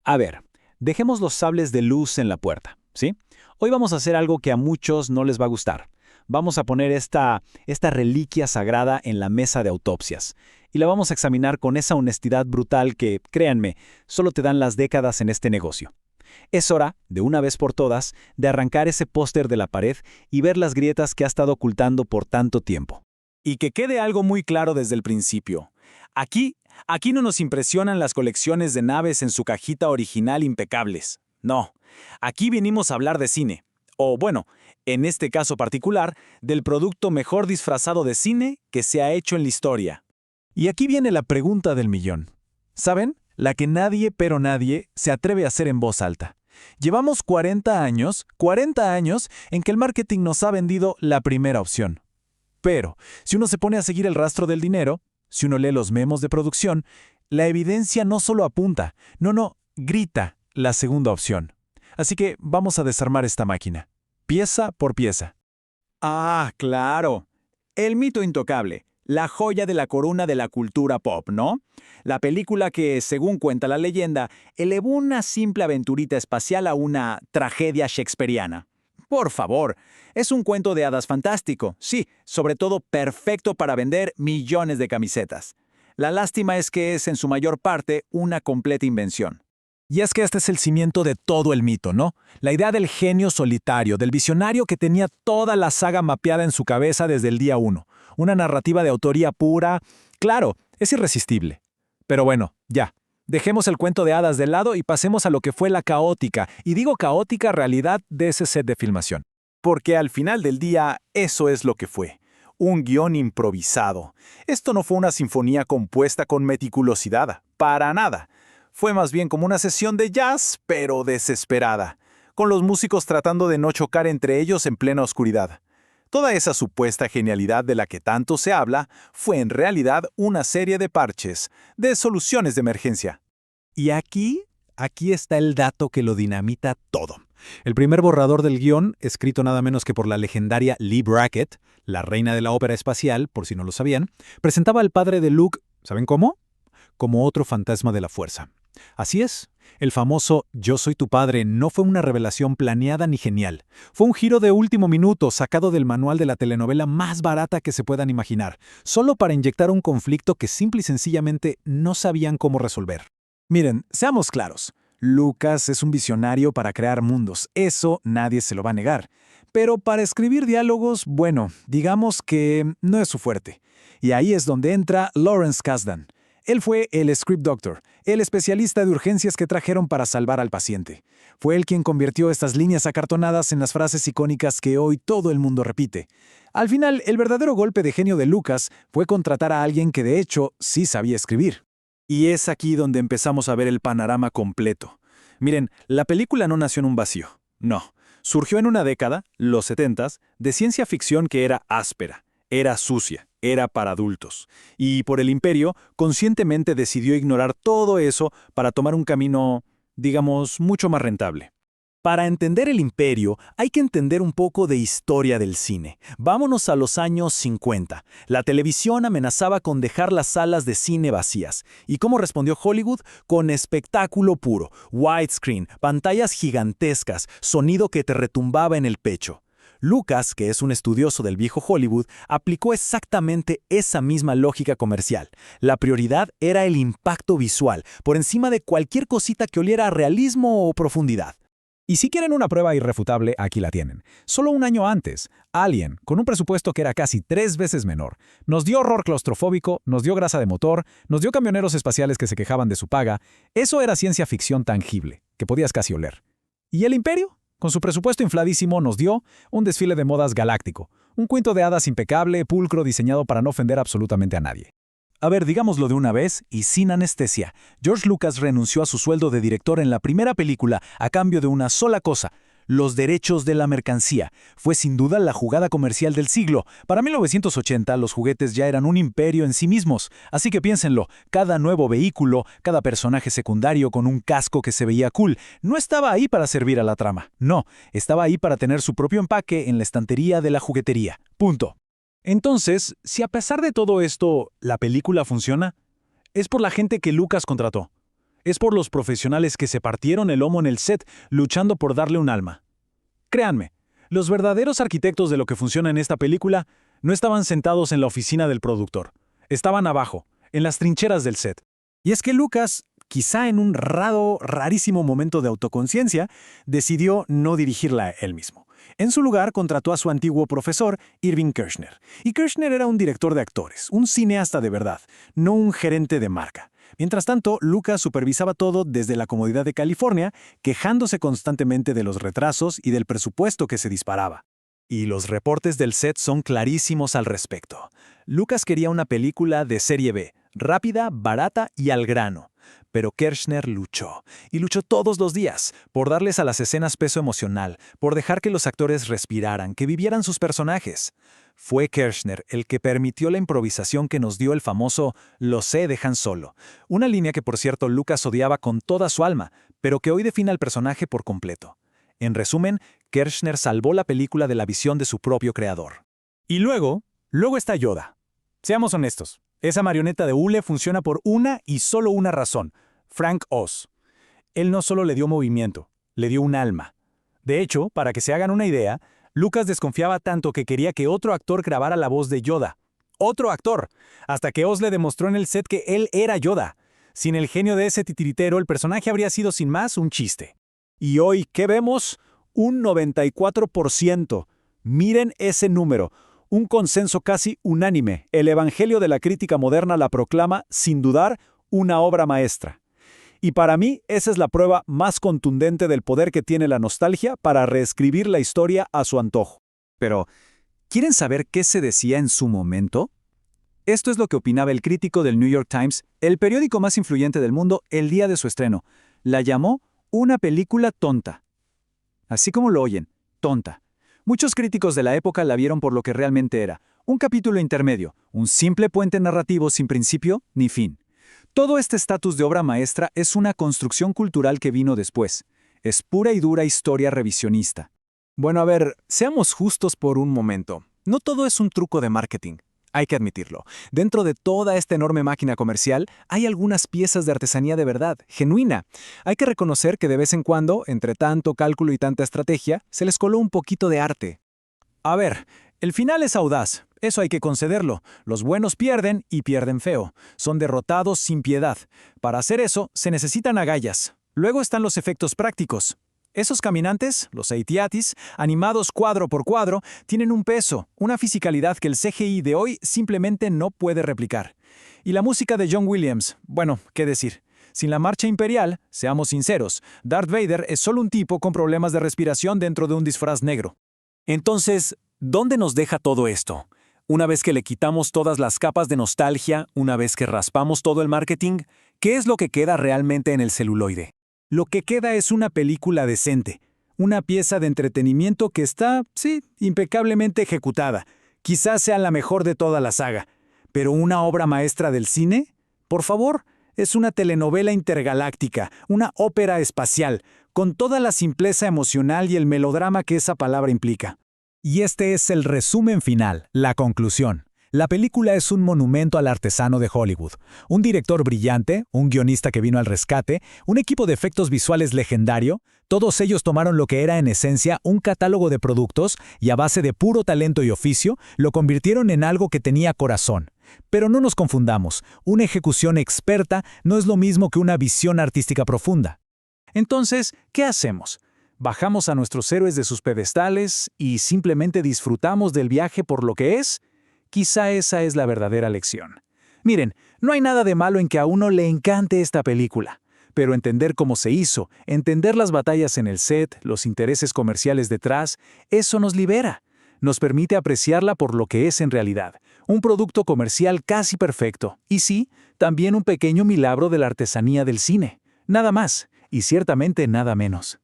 A ver, dejemos los sables de luz en la puerta, ¿sí? Hoy vamos a hacer algo que a muchos no les va a gustar. Vamos a poner esta reliquia sagrada en la mesa de autopsias. Y la vamos a examinar con esa honestidad brutal que, créanme, solo te dan las décadas en este negocio. Es hora, de una vez por todas, de arrancar ese póster de la pared y ver las grietas que ha estado ocultando por tanto tiempo. Y que quede algo muy claro desde el principio. Aquí no nos impresionan las colecciones de naves en su cajita original impecables. No, aquí venimos a hablar de cine. O bueno, en este caso particular, del producto mejor disfrazado de cine que se ha hecho en la historia. Y aquí viene la pregunta del millón. ¿Saben? La que nadie, pero nadie, se atreve a hacer en voz alta. Llevamos 40 años en que el marketing nos ha vendido la primera opción. Pero, si uno se pone a seguir el rastro del dinero, si uno lee los memos de producción, la evidencia no solo apunta, grita la segunda opción. Así que vamos a desarmar esta máquina, pieza por pieza. Ah, claro. El mito intocable, la joya de la corona de la cultura pop, ¿no? La película que, según cuenta la leyenda, elevó una simple aventurita espacial a una tragedia shakespeariana. Por favor, es un cuento de hadas fantástico, sí, sobre todo perfecto para vender millones de camisetas. La lástima es que es en su mayor parte una completa invención. Y es que este es el cimiento de todo el mito, ¿no? La idea del genio solitario, del visionario que tenía toda la saga mapeada en su cabeza desde el día 1. Una narrativa de autoría pura. Claro, es irresistible. Pero bueno, ya. Dejemos el cuento de hadas de lado y pasemos a lo que fue la caótica, y digo caótica realidad de ese set de filmación. Porque al final del día, eso es lo que fue. Un guión improvisado. Esto no fue una sinfonía compuesta con meticulosidad, para nada. Fue más bien como una sesión de jazz, pero desesperada, con los músicos tratando de no chocar entre ellos en plena oscuridad. Toda esa supuesta genialidad de la que tanto se habla fue en realidad una serie de parches, de soluciones de emergencia. Y aquí está el dato que lo dinamita todo. El primer borrador del guión, escrito nada menos que por la legendaria Lee Brackett, la reina de la ópera espacial, por si no lo sabían, presentaba al padre de Luke, ¿saben cómo? Como otro fantasma de la fuerza. Así es, el famoso «Yo soy tu padre» no fue una revelación planeada ni genial. Fue un giro de último minuto sacado del manual de la telenovela más barata que se puedan imaginar, solo para inyectar un conflicto que simple y sencillamente no sabían cómo resolver. Miren, seamos claros. Lucas es un visionario para crear mundos, eso nadie se lo va a negar. Pero para escribir diálogos, bueno, digamos que no es su fuerte. Y ahí es donde entra Lawrence Kasdan. Él fue el script doctor, el especialista de urgencias que trajeron para salvar al paciente. Fue él quien convirtió estas líneas acartonadas en las frases icónicas que hoy todo el mundo repite. Al final, el verdadero golpe de genio de Lucas fue contratar a alguien que de hecho sí sabía escribir. Y es aquí donde empezamos a ver el panorama completo. Miren, la película no nació en un vacío. No. Surgió en una década, los 70s, de ciencia ficción que era áspera, era sucia, era para adultos. Y por el Imperio, conscientemente decidió ignorar todo eso para tomar un camino, digamos, mucho más rentable. Para entender el Imperio, hay que entender un poco de historia del cine. Vámonos a los años 50. La televisión amenazaba con dejar las salas de cine vacías. ¿Y cómo respondió Hollywood? Con espectáculo puro, widescreen, pantallas gigantescas, sonido que te retumbaba en el pecho. Lucas, que es un estudioso del viejo Hollywood, aplicó exactamente esa misma lógica comercial. La prioridad era el impacto visual, por encima de cualquier cosita que oliera a realismo o profundidad. Y si quieren una prueba irrefutable, aquí la tienen. Solo un año antes, Alien, con un presupuesto que era casi 3 veces menor, nos dio horror claustrofóbico, nos dio grasa de motor, nos dio camioneros espaciales que se quejaban de su paga. Eso era ciencia ficción tangible, que podías casi oler. ¿Y el Imperio? Con su presupuesto infladísimo nos dio un desfile de modas galáctico, un cuento de hadas impecable, pulcro, diseñado para no ofender absolutamente a nadie. A ver, digámoslo de una vez y sin anestesia. George Lucas renunció a su sueldo de director en la primera película a cambio de una sola cosa: los derechos de la mercancía. Fue sin duda la jugada comercial del siglo. Para 1980 los juguetes ya eran un imperio en sí mismos. Así que piénsenlo, cada nuevo vehículo, cada personaje secundario con un casco que se veía cool, no estaba ahí para servir a la trama. No, estaba ahí para tener su propio empaque en la estantería de la juguetería. Punto. Entonces, si a pesar de todo esto, la película funciona, es por la gente que Lucas contrató. es por los profesionales que se partieron el lomo en el set luchando por darle un alma. Créanme, los verdaderos arquitectos de lo que funciona en esta película no estaban sentados en la oficina del productor. Estaban abajo, en las trincheras del set. Y es que Lucas, quizá en un rarísimo momento de autoconciencia, decidió no dirigirla él mismo. En su lugar, contrató a su antiguo profesor, Irving Kershner. Y Kershner era un director de actores, un cineasta de verdad, no un gerente de marca. Mientras tanto, Lucas supervisaba todo desde la comodidad de California, quejándose constantemente de los retrasos y del presupuesto que se disparaba. Y los reportes del set son clarísimos al respecto. Lucas quería una película de serie B, rápida, barata y al grano. Pero Kershner luchó, y luchó todos los días, por darles a las escenas peso emocional, por dejar que los actores respiraran, que vivieran sus personajes. Fue Kershner el que permitió la improvisación que nos dio el famoso «Lo sé, dejan solo», una línea que por cierto Lucas odiaba con toda su alma, pero que hoy define al personaje por completo. En resumen, Kershner salvó la película de la visión de su propio creador. Y luego está Yoda. Seamos honestos, esa marioneta de hule funciona por una y solo una razón: Frank Oz. Él no solo le dio movimiento, le dio un alma. De hecho, para que se hagan una idea, Lucas desconfiaba tanto que quería que otro actor grabara la voz de Yoda. ¡Otro actor! Hasta que Oz le demostró en el set que él era Yoda. Sin el genio de ese titiritero, el personaje habría sido sin más un chiste. Y hoy, ¿qué vemos? Un 94%. Miren ese número. Un consenso casi unánime. El Evangelio de la crítica moderna la proclama, sin dudar, una obra maestra. Y para mí, esa es la prueba más contundente del poder que tiene la nostalgia para reescribir la historia a su antojo. Pero, ¿quieren saber qué se decía en su momento? Esto es lo que opinaba el crítico del New York Times, el periódico más influyente del mundo, el día de su estreno. La llamó una película tonta. Así como lo oyen, tonta. Muchos críticos de la época la vieron por lo que realmente era: un capítulo intermedio, un simple puente narrativo sin principio ni fin. Todo este estatus de obra maestra es una construcción cultural que vino después. Es pura y dura historia revisionista. Bueno, a ver, seamos justos por un momento. No todo es un truco de marketing. Hay que admitirlo. Dentro de toda esta enorme máquina comercial, hay algunas piezas de artesanía de verdad, genuina. Hay que reconocer que de vez en cuando, entre tanto cálculo y tanta estrategia, se les coló un poquito de arte. A ver, el final es audaz, eso hay que concederlo. Los buenos pierden y pierden feo. Son derrotados sin piedad. Para hacer eso, se necesitan agallas. Luego están los efectos prácticos. Esos caminantes, los AT-ATs, animados cuadro por cuadro, tienen un peso, una fisicalidad que el CGI de hoy simplemente no puede replicar. Y la música de John Williams, bueno, ¿qué decir? Sin la marcha imperial, seamos sinceros, Darth Vader es solo un tipo con problemas de respiración dentro de un disfraz negro. Entonces, ¿dónde nos deja todo esto? Una vez que le quitamos todas las capas de nostalgia, una vez que raspamos todo el marketing, ¿qué es lo que queda realmente en el celuloide? Lo que queda es una película decente, una pieza de entretenimiento que está, sí, impecablemente ejecutada. Quizás sea la mejor de toda la saga. ¿Pero una obra maestra del cine? Por favor, es una telenovela intergaláctica, una ópera espacial, con toda la simpleza emocional y el melodrama que esa palabra implica. Y este es el resumen final, la conclusión. La película es un monumento al artesano de Hollywood. Un director brillante, un guionista que vino al rescate, un equipo de efectos visuales legendario. Todos ellos tomaron lo que era en esencia un catálogo de productos y a base de puro talento y oficio, lo convirtieron en algo que tenía corazón. Pero no nos confundamos, una ejecución experta no es lo mismo que una visión artística profunda. Entonces, ¿qué hacemos? ¿Bajamos a nuestros héroes de sus pedestales y simplemente disfrutamos del viaje por lo que es? Quizá esa es la verdadera lección. Miren, no hay nada de malo en que a uno le encante esta película, pero entender cómo se hizo, entender las batallas en el set, los intereses comerciales detrás, eso nos libera. Nos permite apreciarla por lo que es en realidad, un producto comercial casi perfecto, y sí, también un pequeño milagro de la artesanía del cine. Nada más, y ciertamente nada menos.